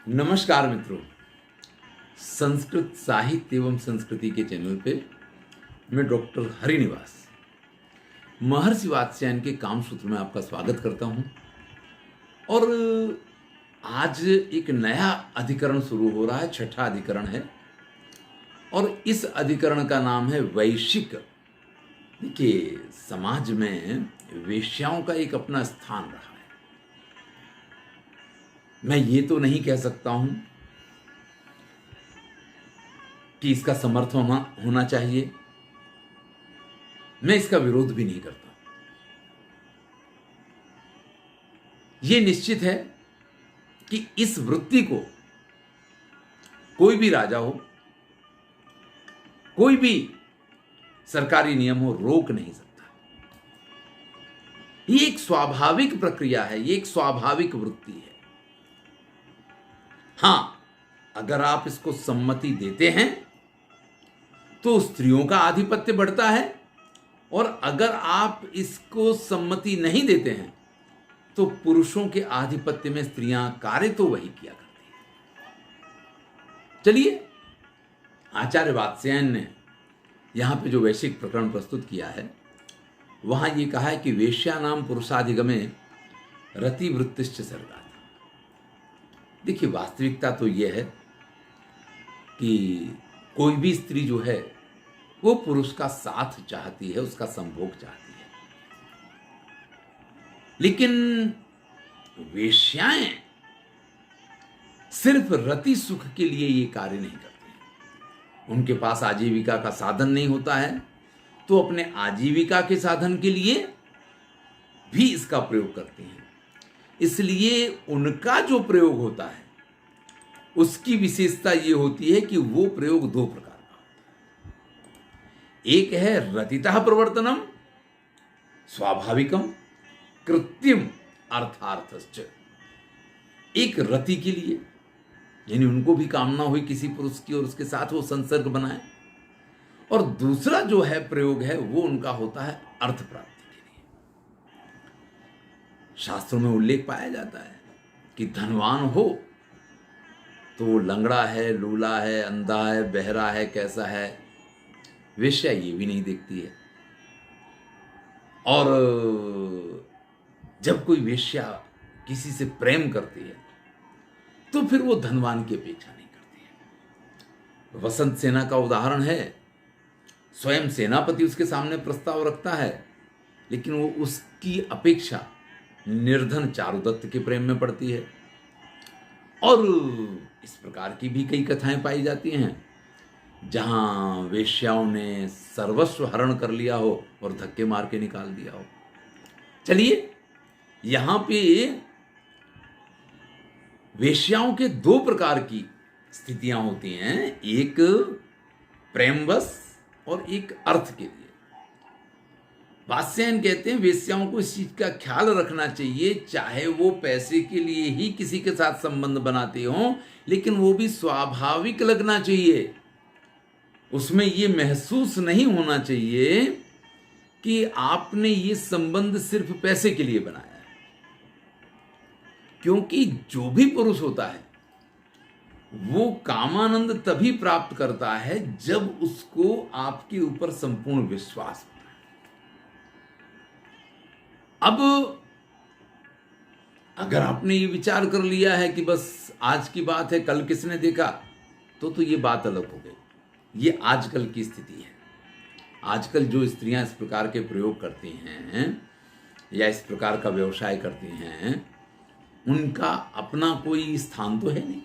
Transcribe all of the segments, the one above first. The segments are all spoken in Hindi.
नमस्कार मित्रों। संस्कृत साहित्य एवं संस्कृति के चैनल पे मैं डॉक्टर हरिनिवास महर्षि वात्स्यायन के कामसूत्र में आपका स्वागत करता हूं। और आज एक नया अधिकरण शुरू हो रहा है, छठा अधिकरण है और इस अधिकरण का नाम है वैश्यिक। देखिए, समाज में वेश्याओं का एक अपना स्थान रहा है। मैं ये तो नहीं कह सकता हूं कि इसका समर्थन होना चाहिए, मैं इसका विरोध भी नहीं करता। यह निश्चित है कि इस वृत्ति को कोई भी राजा हो, कोई भी सरकारी नियम हो, रोक नहीं सकता। ये एक स्वाभाविक प्रक्रिया है, ये एक स्वाभाविक वृत्ति है। हां, अगर आप इसको सम्मति देते हैं तो स्त्रियों का आधिपत्य बढ़ता है, और अगर आप इसको सम्मति नहीं देते हैं तो पुरुषों के आधिपत्य में स्त्रियां कार्य तो वही किया करती हैं। चलिए, आचार्य वात्स्यायन ने यहां पे जो वैश्विक प्रकरण प्रस्तुत किया है, वहां ये कहा है कि वेश्या नाम पुरुषाधिगमे रतिवृत्तिश्च सर्गात्। देखिए, वास्तविकता तो यह है कि कोई भी स्त्री जो है वो पुरुष का साथ चाहती है, उसका संभोग चाहती है। लेकिन वेश्याएं सिर्फ रति सुख के लिए ये कार्य नहीं करती। उनके पास आजीविका का साधन नहीं होता है तो अपने आजीविका के साधन के लिए भी इसका प्रयोग करती हैं। इसलिए उनका जो प्रयोग होता है उसकी विशेषता यह होती है कि वो प्रयोग दो प्रकार का होता है। एक है रतितः प्रवर्तनम स्वाभाविकम कृत्रिम अर्थार्थश्च। एक रति के लिए, यानी उनको भी कामना हुई किसी पुरुष की और उसके साथ वो संसर्ग बनाए, और दूसरा जो है प्रयोग है वो उनका होता है अर्थ प्राप्ति। शास्त्रों में उल्लेख पाया जाता है कि धनवान हो तो वो लंगड़ा है, लूला है, अंधा है, बहरा है, कैसा है, वेश्या ये भी नहीं देखती है। और जब कोई वेश्या किसी से प्रेम करती है तो फिर वो धनवान की अपेक्षा नहीं करती है। वसंत सेना का उदाहरण है। स्वयं सेनापति उसके सामने प्रस्ताव रखता है, लेकिन वो उसकी अपेक्षा निर्धन चारुदत्त के प्रेम में पड़ती है। और इस प्रकार की भी कई कथाएं पाई जाती हैं जहां वेश्याओं ने सर्वस्व हरण कर लिया हो और धक्के मार के निकाल दिया हो। चलिए, यहां पे वेश्याओं के दो प्रकार की स्थितियां होती हैं, एक प्रेमवश और एक अर्थ के लिए। वात्स्यायन कहते हैं वेश्याओं को इस चीज का ख्याल रखना चाहिए, चाहे वो पैसे के लिए ही किसी के साथ संबंध बनाते हो, लेकिन वो भी स्वाभाविक लगना चाहिए। उसमें ये महसूस नहीं होना चाहिए कि आपने ये संबंध सिर्फ पैसे के लिए बनाया है। क्योंकि जो भी पुरुष होता है वो कामानंद तभी प्राप्त करता है जब उसको आपके ऊपर संपूर्ण विश्वास हो। अब अगर आपने ये विचार कर लिया है कि बस आज की बात है, कल किसने देखा, तो ये बात अलग हो गई। ये आजकल की स्थिति है। आजकल जो स्त्रियां इस प्रकार के प्रयोग करती हैं या इस प्रकार का व्यवसाय करती हैं, उनका अपना कोई स्थान तो है नहीं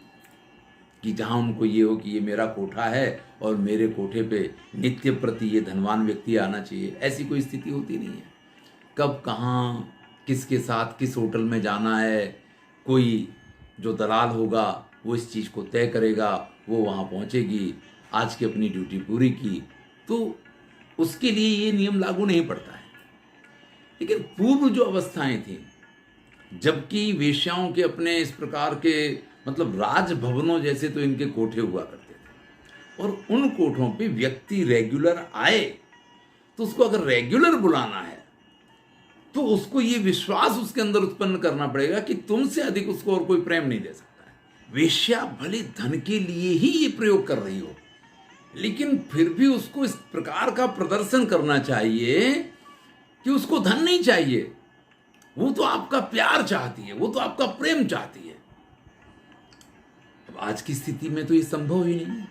कि जहां उनको ये हो कि ये मेरा कोठा है और मेरे कोठे पे नित्य प्रति ये धनवान व्यक्ति आना चाहिए। ऐसी कोई स्थिति होती नहीं है। कब, कहाँ, किसके साथ किस होटल में जाना है, कोई जो दलाल होगा वो इस चीज़ को तय करेगा, वो वहाँ पहुँचेगी, आज की अपनी ड्यूटी पूरी की, तो उसके लिए ये नियम लागू नहीं पड़ता है। लेकिन पूर्व जो अवस्थाएं थी, जबकि वेश्याओं के अपने इस प्रकार के मतलब राजभवनों जैसे तो इनके कोठे हुआ करते थे, और उन कोठों पे व्यक्ति रेगुलर आए तो उसको अगर रेगुलर बुलाना है तो उसको ये विश्वास उसके अंदर उत्पन्न करना पड़ेगा कि तुमसे अधिक उसको और कोई प्रेम नहीं दे सकता है। वेश्या भले धन के लिए ही ये प्रयोग कर रही हो, लेकिन फिर भी उसको इस प्रकार का प्रदर्शन करना चाहिए कि उसको धन नहीं चाहिए, वो तो आपका प्यार चाहती है, वो तो आपका प्रेम चाहती है। अब आज की स्थिति में तो ये संभव ही नहीं है,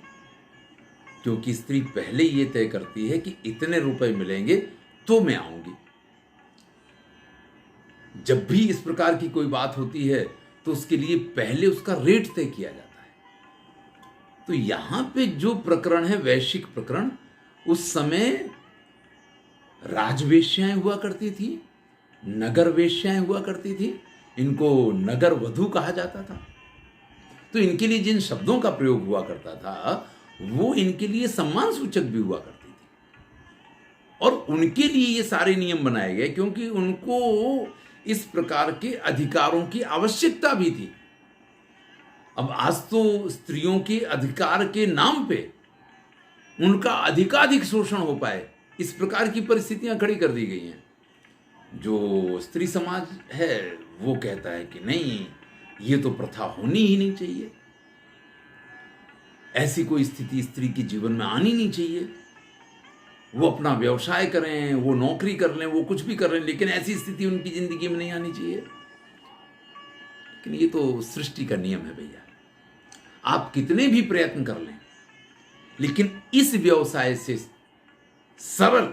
क्योंकि स्त्री पहले ये तय करती है कि इतने रुपए मिलेंगे तो मैं आऊंगी। जब भी इस प्रकार की कोई बात होती है तो उसके लिए पहले उसका रेट तय किया जाता है। तो यहां पे जो प्रकरण है वैश्विक प्रकरण, उस समय राजवेश्याएं हुआ करती थी, नगर वेश्याएं हुआ करती थी, इनको नगर वधू कहा जाता था। तो इनके लिए जिन शब्दों का प्रयोग हुआ करता था वो इनके लिए सम्मान सूचक भी हुआ करती थी, और उनके लिए ये सारे नियम बनाए गए क्योंकि उनको इस प्रकार के अधिकारों की आवश्यकता भी थी। अब आज तो स्त्रियों के अधिकार के नाम पे उनका अधिकाधिक शोषण हो पाए, इस प्रकार की परिस्थितियां खड़ी कर दी गई हैं। जो स्त्री समाज है वो कहता है कि नहीं, ये तो प्रथा होनी ही नहीं चाहिए, ऐसी कोई स्थिति स्त्री के जीवन में आनी नहीं चाहिए। वो अपना व्यवसाय करें, वो नौकरी कर लें, वो कुछ भी कर लें, लेकिन ऐसी स्थिति उनकी जिंदगी में नहीं आनी चाहिए। लेकिन ये तो सृष्टि का नियम है भैया, आप कितने भी प्रयत्न कर लें, लेकिन इस व्यवसाय से सरल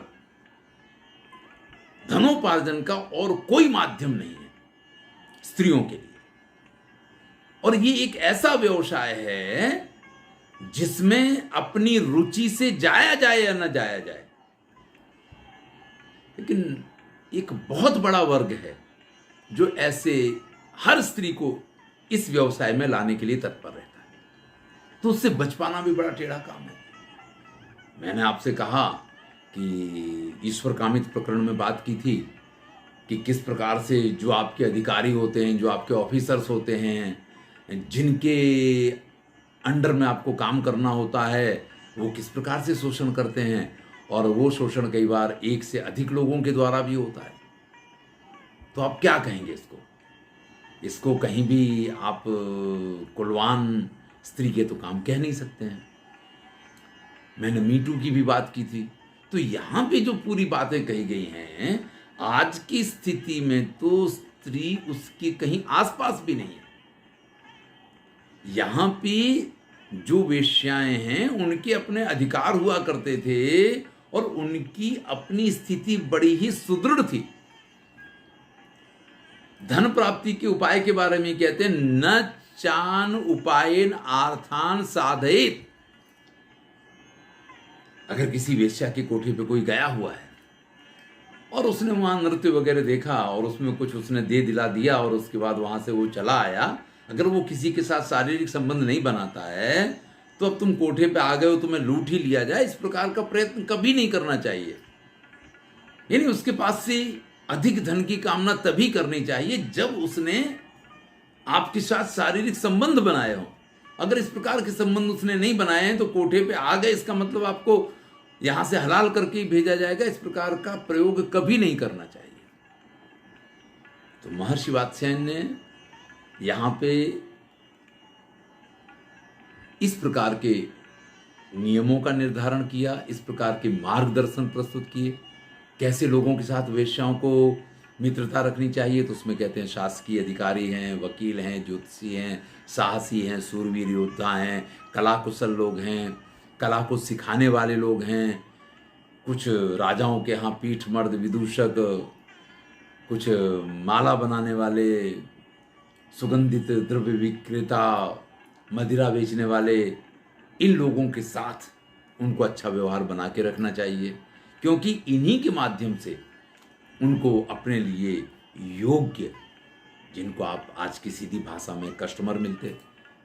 धनोपार्जन का और कोई माध्यम नहीं है स्त्रियों के लिए। और ये एक ऐसा व्यवसाय है जिसमें अपनी रुचि से जाया जाए या न जाया जाए, लेकिन एक बहुत बड़ा वर्ग है जो ऐसे हर स्त्री को इस व्यवसाय में लाने के लिए तत्पर रहता है। तो उससे बच पाना भी बड़ा टेढ़ा काम है। मैंने आपसे कहा कि ईश्वर कामित प्रकरण में बात की थी कि किस प्रकार से जो आपके अधिकारी होते हैं, जो आपके ऑफिसर्स होते हैं, जिनके अंडर में आपको काम करना होता है, वो किस प्रकार से शोषण करते हैं, और वो शोषण कई बार एक से अधिक लोगों के द्वारा भी होता है। तो आप क्या कहेंगे इसको कहीं भी आप कुलवान स्त्री के तो काम कह नहीं सकते हैं। मैंने मीटू की भी बात की थी। तो यहां पे जो पूरी बातें कही गई हैं, आज की स्थिति में तो स्त्री उसके कहीं आसपास भी नहीं है। यहां पे जो वेश्याएं हैं उनके अपने अधिकार हुआ करते थे और उनकी अपनी स्थिति बड़ी ही सुदृढ़ थी। धन प्राप्ति के उपाय के बारे में कहते हैं, न चान उपायन आर्थान साधयेत। अगर किसी वेश्या के कोठे पे कोई गया हुआ है और उसने वहां नृत्य वगैरह देखा और उसमें कुछ उसने दे दिला दिया और उसके बाद वहां से वो चला आया, अगर वो किसी के साथ शारीरिक संबंध नहीं बनाता है तो अब तुम कोठे पे आ गए हो, तुम्हें लूट ही लिया जाए, इस प्रकार का प्रयत्न कभी नहीं करना चाहिए। यानी उसके पास से अधिक धन की कामना तभी करनी चाहिए जब उसने आपके साथ शारीरिक संबंध बनाए हो। अगर इस प्रकार के संबंध उसने नहीं बनाए हैं तो कोठे पे आ गए, इसका मतलब आपको यहां से हलाल करके ही भेजा जाएगा। इस प्रकार का प्रयोग कभी नहीं करना चाहिए। तो महर्षि वात्स्यायन ने यहां पे इस प्रकार के नियमों का निर्धारण किया, इस प्रकार के मार्गदर्शन प्रस्तुत किए, कैसे लोगों के साथ वेश्याओं को मित्रता रखनी चाहिए। तो उसमें कहते हैं शासकीय अधिकारी हैं, वकील हैं, ज्योतिषी हैं, साहसी हैं, सूरवीर योद्धा हैं, कला कुशल लोग हैं, कला को सिखाने वाले लोग हैं, कुछ राजाओं के यहाँ पीठ मर्द विदूषक, कुछ माला बनाने वाले, सुगंधित द्रव्य विक्रेता, मदिरा बेचने वाले, इन लोगों के साथ उनको अच्छा व्यवहार बना के रखना चाहिए, क्योंकि इन्हीं के माध्यम से उनको अपने लिए योग्य, जिनको आप आज की सीधी भाषा में कस्टमर मिलते,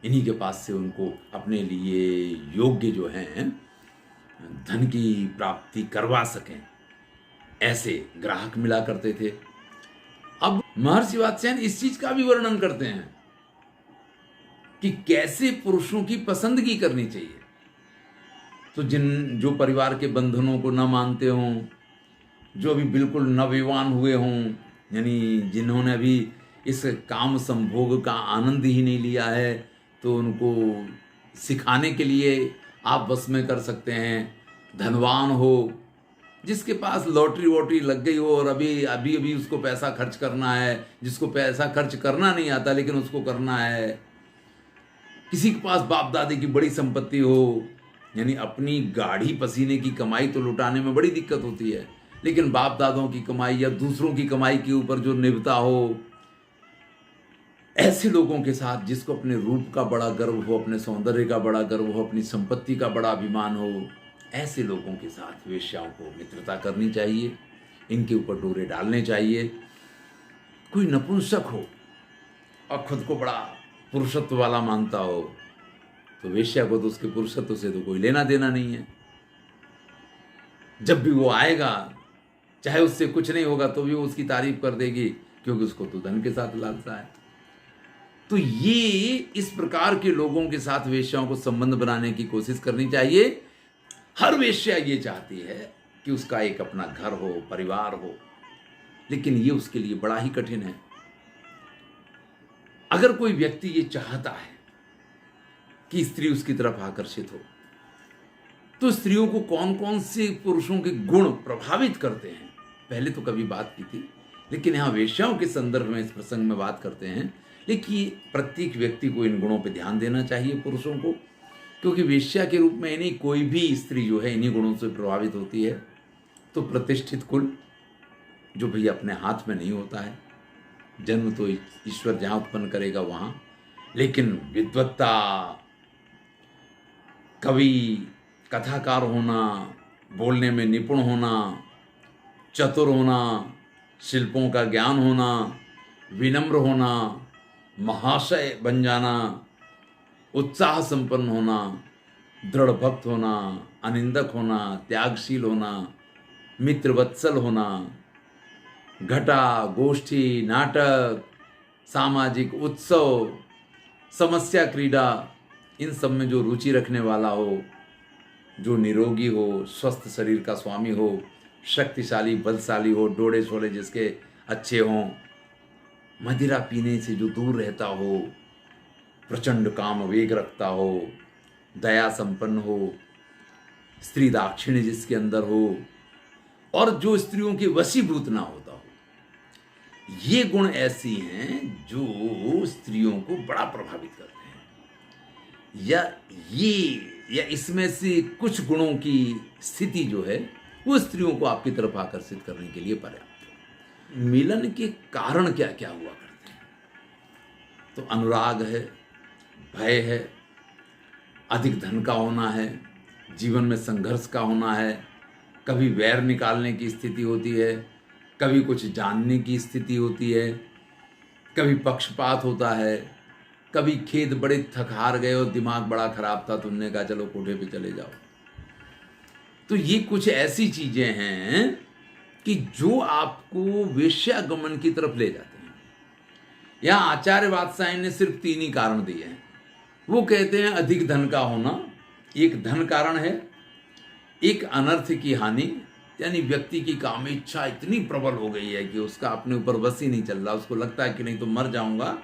इन्हीं के पास से उनको अपने लिए योग्य जो हैं धन की प्राप्ति करवा सकें, ऐसे ग्राहक मिला करते थे। अब महर्षि वात्स्यायन इस चीज का भी वर्णन करते हैं कि कैसे पुरुषों की पसंदगी करनी चाहिए। तो जो परिवार के बंधनों को न मानते हों, जो अभी बिल्कुल नवयुवान हुए हों, यानी जिन्होंने अभी इस काम संभोग का आनंद ही नहीं लिया है, तो उनको सिखाने के लिए आप बस में कर सकते हैं। धनवान हो, जिसके पास लॉटरी वॉटरी लग गई हो और अभी अभी अभी उसको पैसा खर्च करना है, जिसको पैसा खर्च करना नहीं आता लेकिन उसको करना है, किसी के पास बाप दादे की बड़ी संपत्ति हो, यानी अपनी गाढ़ी पसीने की कमाई तो लुटाने में बड़ी दिक्कत होती है, लेकिन बाप दादों की कमाई या दूसरों की कमाई के ऊपर जो निभता हो, ऐसे लोगों के साथ जिसको अपने रूप का बड़ा गर्व हो, अपने सौंदर्य का बड़ा गर्व हो, अपनी संपत्ति का बड़ा अभिमान हो, ऐसे लोगों के साथ वेश्याओं को मित्रता करनी चाहिए, इनके ऊपर डोरे डालने चाहिए। कोई नपुंसक हो और खुद को बड़ा पुरुषत्व वाला मानता हो, तो वेश्या को तो उसके पुरुषत्व से तो कोई लेना देना नहीं है। जब भी वो आएगा, चाहे उससे कुछ नहीं होगा तो भी वो उसकी तारीफ कर देगी, क्योंकि उसको तो धन के साथ लालसा है। तो ये इस प्रकार के लोगों के साथ वेश्याओं को संबंध बनाने की कोशिश करनी चाहिए। हर वेश्या ये चाहती है कि उसका एक अपना घर हो, परिवार हो, लेकिन ये उसके लिए बड़ा ही कठिन है। अगर कोई व्यक्ति ये चाहता है कि स्त्री उसकी तरफ आकर्षित हो, तो स्त्रियों को कौन कौन से पुरुषों के गुण प्रभावित करते हैं, पहले तो कभी बात की थी, लेकिन यहां वेश्याओं के संदर्भ में इस प्रसंग में बात करते हैं। लेकिन प्रत्येक व्यक्ति को इन गुणों पर ध्यान देना चाहिए, पुरुषों को, क्योंकि वेश्या के रूप में नहीं, कोई भी स्त्री जो है इन्हीं गुणों से प्रभावित होती है। तो प्रतिष्ठित कुल, जो भैया अपने हाथ में नहीं होता है, जन्म तो ईश्वर जहां उत्पन्न करेगा वहां, लेकिन विद्वत्ता, कवि, कथाकार होना, बोलने में निपुण होना, चतुर होना, शिल्पों का ज्ञान होना, विनम्र होना, महाशय बन जाना, उत्साह संपन्न होना, दृढ़ भक्त होना, अनिंदक होना, त्यागशील होना, मित्रवत्सल होना, घटा, गोष्ठी, नाटक, सामाजिक उत्सव, समस्या क्रीड़ा, इन सब में जो रुचि रखने वाला हो, जो निरोगी हो, स्वस्थ शरीर का स्वामी हो, शक्तिशाली बलशाली हो, डोड़े शोड़े जिसके अच्छे हों, मदिरा पीने से जो दूर रहता हो, प्रचंड काम वेग रखता हो, दया संपन्न हो, स्त्री दाक्षिण्य जिसके अंदर हो, और जो स्त्रियों के वशीभूत ना होता हो, ये गुण ऐसी हैं जो स्त्रियों को बड़ा प्रभावित करते हैं। या इसमें से कुछ गुणों की स्थिति जो है वो स्त्रियों को आपकी तरफ आकर्षित करने के लिए पर्याप्त है। मिलन के कारण क्या क्या हुआ करते हैं, तो अनुराग है, भय है, अधिक धन का होना है, जीवन में संघर्ष का होना है, कभी वैर निकालने की स्थिति होती है, कभी कुछ जानने की स्थिति होती है, कभी पक्षपात होता है, कभी खेत बड़े थक हार गए और दिमाग बड़ा खराब था तो उन्होंने कहा चलो कोठे पे चले जाओ। तो ये कुछ ऐसी चीजें हैं कि जो आपको वेश्यागमन की तरफ ले जाते हैं। यहां आचार्य वात्स्यायन ने सिर्फ 3 ही कारण दिए हैं। वो कहते हैं अधिक धन का होना एक धन कारण है, एक अनर्थ की हानि, यानी व्यक्ति की काम इच्छा इतनी प्रबल हो गई है कि उसका अपने ऊपर बस ही नहीं चल रहा, उसको लगता है कि नहीं तो मर जाऊंगा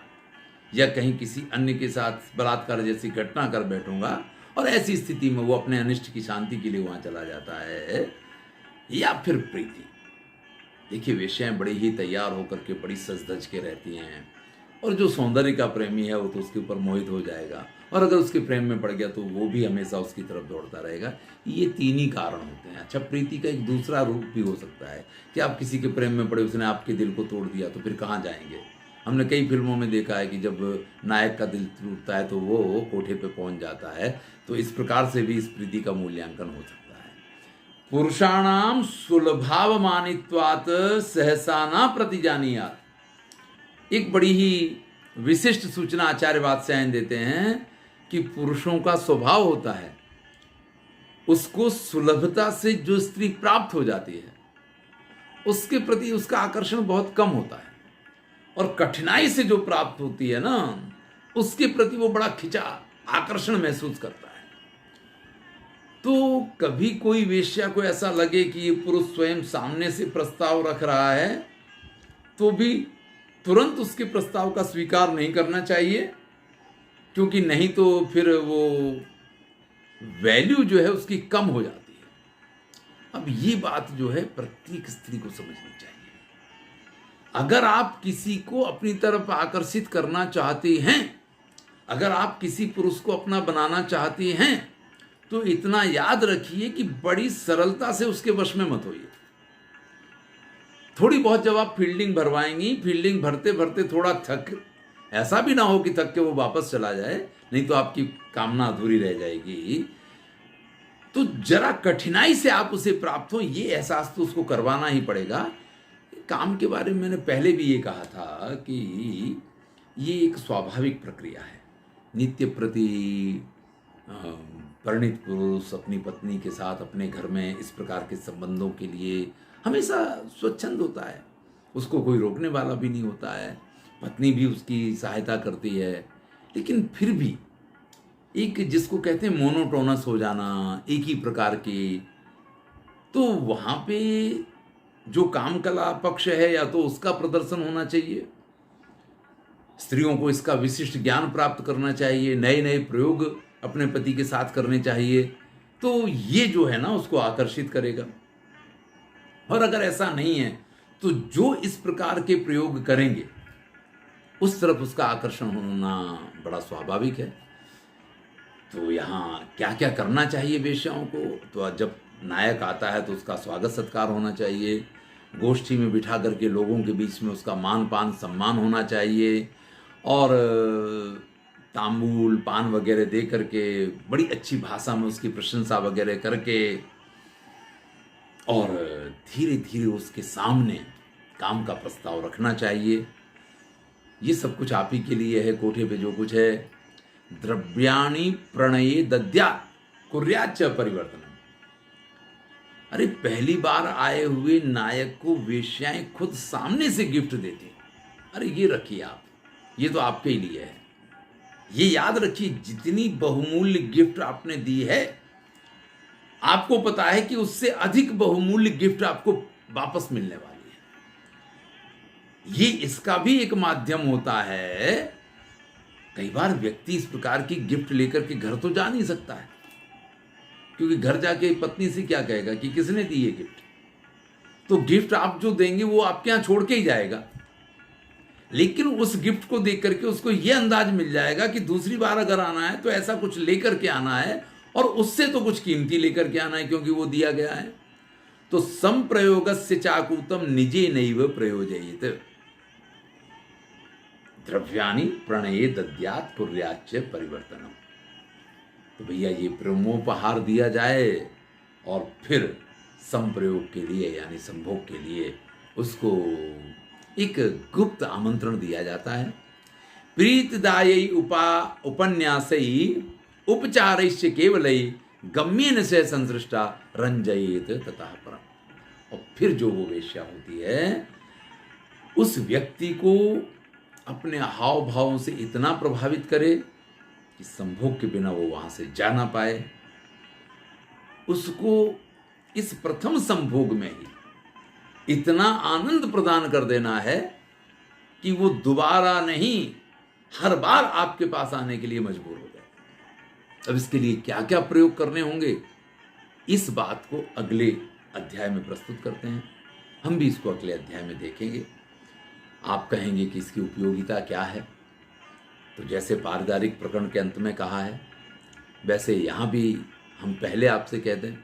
या कहीं किसी अन्य के साथ बलात्कार जैसी घटना कर बैठूंगा, और ऐसी स्थिति में वो अपने अनिष्ट की शांति के लिए वहां चला जाता है। या फिर प्रीति, देखिए वेश्याएं बड़ी ही तैयार होकर के बड़ी सज धज के रहती हैं, और जो सौंदर्य का प्रेमी है वो तो उसके ऊपर मोहित हो जाएगा, और अगर उसके प्रेम में पड़ गया तो वो भी हमेशा उसकी तरफ दौड़ता रहेगा। ये 3 ही कारण होते हैं। अच्छा, प्रीति का एक दूसरा रूप भी हो सकता है कि आप किसी के प्रेम में पड़े, उसने आपके दिल को तोड़ दिया, तो फिर कहाँ जाएंगे। हमने कई फिल्मों में देखा है कि जब नायक का दिल टूटता है तो वो कोठे पे पहुंच जाता है। तो इस प्रकार से भी इस प्रीति का मूल्यांकन हो सकता है। पुरुषाणाम सुलभाव मानित्वात सहसा न प्रतिजानीयात। एक बड़ी ही विशिष्ट सूचना आचार्य वात्स्यायन देते हैं कि पुरुषों का स्वभाव होता है, उसको सुलभता से जो स्त्री प्राप्त हो जाती है उसके प्रति उसका आकर्षण बहुत कम होता है, और कठिनाई से जो प्राप्त होती है ना उसके प्रति वो बड़ा खिंचा आकर्षण महसूस करता है। तो कभी कोई वेश्या को ऐसा लगे कि ये पुरुष स्वयं सामने से प्रस्ताव रख रहा है तो भी तुरंत उसके प्रस्ताव का स्वीकार नहीं करना चाहिए, क्योंकि नहीं तो फिर वो वैल्यू जो है उसकी कम हो जाती है। अब ये बात जो है प्रत्येक स्त्री को समझनी चाहिए। अगर आप किसी को अपनी तरफ आकर्षित करना चाहते हैं, अगर आप किसी पुरुष को अपना बनाना चाहते हैं, तो इतना याद रखिए कि बड़ी सरलता से उसके वश में मत होइए। थोड़ी बहुत जब आप फील्डिंग भरवाएंगी, फील्डिंग भरते भरते थोड़ा थक, ऐसा भी ना हो कि थक के वो वापस चला जाए, नहीं तो आपकी कामना अधूरी रह जाएगी। तो जरा कठिनाई से आप उसे प्राप्त हो, ये एहसास तो उसको करवाना ही पड़ेगा। काम के बारे में मैंने पहले भी ये कहा था कि ये एक स्वाभाविक प्रक्रिया है। नित्य प्रति परिणित पुरुष अपनी पत्नी के साथ अपने घर में इस प्रकार के संबंधों के लिए हमेशा स्वच्छंद होता है, उसको कोई रोकने वाला भी नहीं होता है, पत्नी भी उसकी सहायता करती है। लेकिन फिर भी एक जिसको कहते हैं मोनोटोनस हो जाना, एक ही प्रकार के, तो वहाँ पे जो काम कला पक्ष है या तो उसका प्रदर्शन होना चाहिए, स्त्रियों को इसका विशिष्ट ज्ञान प्राप्त करना चाहिए, नए नए प्रयोग अपने पति के साथ करने चाहिए, तो ये जो है ना उसको आकर्षित करेगा। और अगर ऐसा नहीं है तो जो इस प्रकार के प्रयोग करेंगे उस तरफ उसका आकर्षण होना बड़ा स्वाभाविक है। तो यहाँ क्या क्या करना चाहिए वेश्याओं को, तो जब नायक आता है तो उसका स्वागत सत्कार होना चाहिए, गोष्ठी में बिठा करके लोगों के बीच में उसका मान पान सम्मान होना चाहिए, और तांबूल पान वगैरह दे करके बड़ी अच्छी भाषा में उसकी प्रशंसा वगैरह करके, और धीरे धीरे उसके सामने काम का प्रस्ताव रखना चाहिए। ये सब कुछ आप ही के लिए है। कोठे पे जो कुछ है, द्रव्याणि प्रणये दद्यात् कुर्याच्च परिवर्तनम्। अरे पहली बार आए हुए नायक को वेश्याएं खुद सामने से गिफ्ट देती, अरे ये रखिए आप, ये तो आपके ही लिए है। ये याद रखिए, जितनी बहुमूल्य गिफ्ट आपने दी है, आपको पता है कि उससे अधिक बहुमूल्य गिफ्ट आपको वापस मिलने वाली है। ये इसका भी एक माध्यम होता है। कई बार व्यक्ति इस प्रकार की गिफ्ट लेकर के घर तो जा नहीं सकता है, क्योंकि घर जाके पत्नी से क्या कहेगा कि किसने दी ये गिफ्ट। तो गिफ्ट आप जो देंगे वो आपके यहां छोड़ के ही जाएगा, लेकिन उस गिफ्ट को देख करके उसको ये अंदाज मिल जाएगा कि दूसरी बार अगर आना है तो ऐसा कुछ लेकर के आना है, और उससे तो कुछ कीमती लेकर के आना है क्योंकि वो दिया गया है। तो संप्रयोगस्य चाकूतम निजे नैव प्रयोजयेत, द्रव्याणि प्रणये दद्यात् कुर्याच्च परिवर्तनम्। तो भैया ये प्रेमोपहार दिया जाए और फिर संप्रयोग के लिए यानी संभोग के लिए उसको एक गुप्त आमंत्रण दिया जाता है। प्रीतदायी उपन्यासई उपचारैश्च केवलै गम्येन से संसृष्टा रंजयेत ततः परम। और फिर जो वो वेश्या होती है उस व्यक्ति को अपने हाव भावों से इतना प्रभावित करे कि संभोग के बिना वो वहां से जा ना पाए। उसको इस प्रथम संभोग में ही इतना आनंद प्रदान कर देना है कि वो दोबारा नहीं, हर बार आपके पास आने के लिए मजबूर हो जाए। अब इसके लिए क्या क्या प्रयोग करने होंगे, इस बात को अगले अध्याय में प्रस्तुत करते हैं। हम भी इसको अगले अध्याय में देखेंगे। आप कहेंगे कि इसकी उपयोगिता क्या है, तो जैसे पारिवारिक प्रकरण के अंत में कहा है, वैसे यहाँ भी हम पहले आपसे कह दें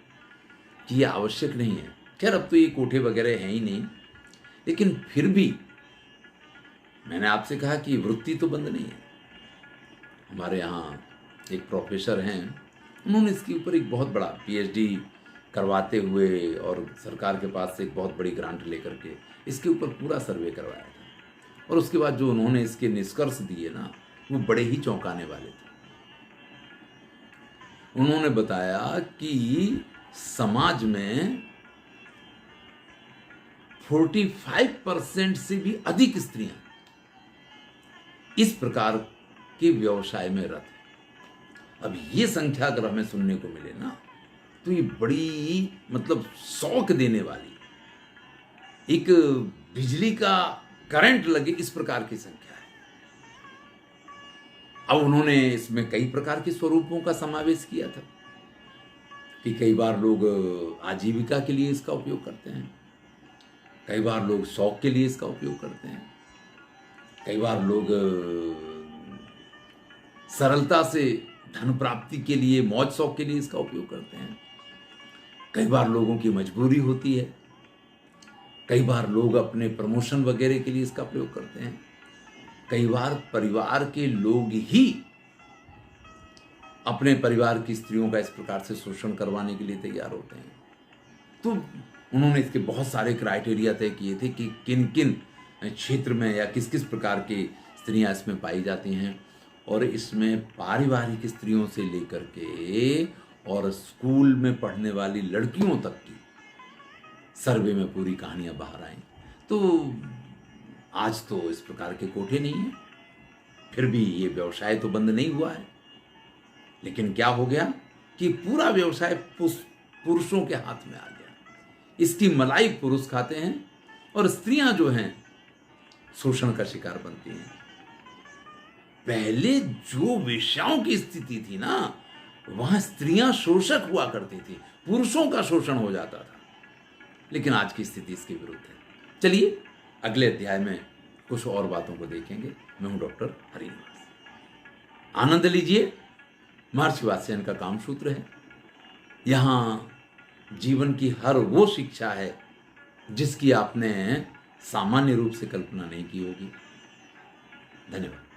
कि ये आवश्यक नहीं है। खैर अब तो ये कोठे वगैरह हैं ही नहीं, लेकिन फिर भी मैंने आपसे कहा कि वृत्ति तो बंद नहीं है। हमारे यहाँ एक प्रोफेसर हैं, उन्होंने इसके ऊपर एक बहुत बड़ा पीएचडी करवाते हुए और सरकार के पास से एक बहुत बड़ी ग्रांट लेकर के इसके ऊपर पूरा सर्वे करवाया था। और उसके बाद जो उन्होंने इसके निष्कर्ष दिए ना, वो बड़े ही चौंकाने वाले थे। उन्होंने बताया कि समाज में 45% से भी अधिक स्त्रियां इस प्रकार के व्यवसाय में रत हैं। अब ये संख्या अगर हमें सुनने को मिले ना, तो ये बड़ी मतलब शौक देने वाली, एक बिजली का करंट लगे इस प्रकार की संख्या है। अब उन्होंने इसमें कई प्रकार के स्वरूपों का समावेश किया था कि कई बार लोग आजीविका के लिए इसका उपयोग करते हैं, कई बार लोग शौक के लिए इसका उपयोग करते हैं, कई बार लोग सरलता से धन प्राप्ति के लिए, मौज शौक के लिए इसका उपयोग करते हैं, कई बार लोगों की मजबूरी होती है, कई बार लोग अपने प्रमोशन वगैरह के लिए इसका प्रयोग करते हैं, कई बार परिवार के लोग ही अपने परिवार की स्त्रियों का इस प्रकार से शोषण करवाने के लिए तैयार होते हैं। तो उन्होंने इसके बहुत सारे क्राइटेरिया तय किए थे कि किन किन क्षेत्र में या किस किस प्रकार की स्त्रियां इसमें पाई जाती हैं, और इसमें पारिवारिक स्त्रियों से लेकर के और स्कूल में पढ़ने वाली लड़कियों तक की सर्वे में पूरी कहानियां बाहर आई। तो आज तो इस प्रकार के कोठे नहीं हैं, फिर भी ये व्यवसाय तो बंद नहीं हुआ है, लेकिन क्या हो गया कि पूरा व्यवसाय पुरुषों के हाथ में आ गया। इसकी मलाई पुरुष खाते हैं और स्त्रियां जो हैं शोषण का शिकार बनती हैं। पहले जो वेश्याओं की स्थिति थी ना, वहां स्त्रियां शोषक हुआ करती थी, पुरुषों का शोषण हो जाता था, लेकिन आज की स्थिति इसके विरुद्ध है। चलिए अगले अध्याय में कुछ और बातों को देखेंगे। मैं हूं डॉक्टर हरिनिवास। आनंद लीजिए। महर्षि वात्स्यायन का कामसूत्र है। यहां जीवन की हर वो शिक्षा है जिसकी आपने सामान्य रूप से कल्पना नहीं की होगी। धन्यवाद।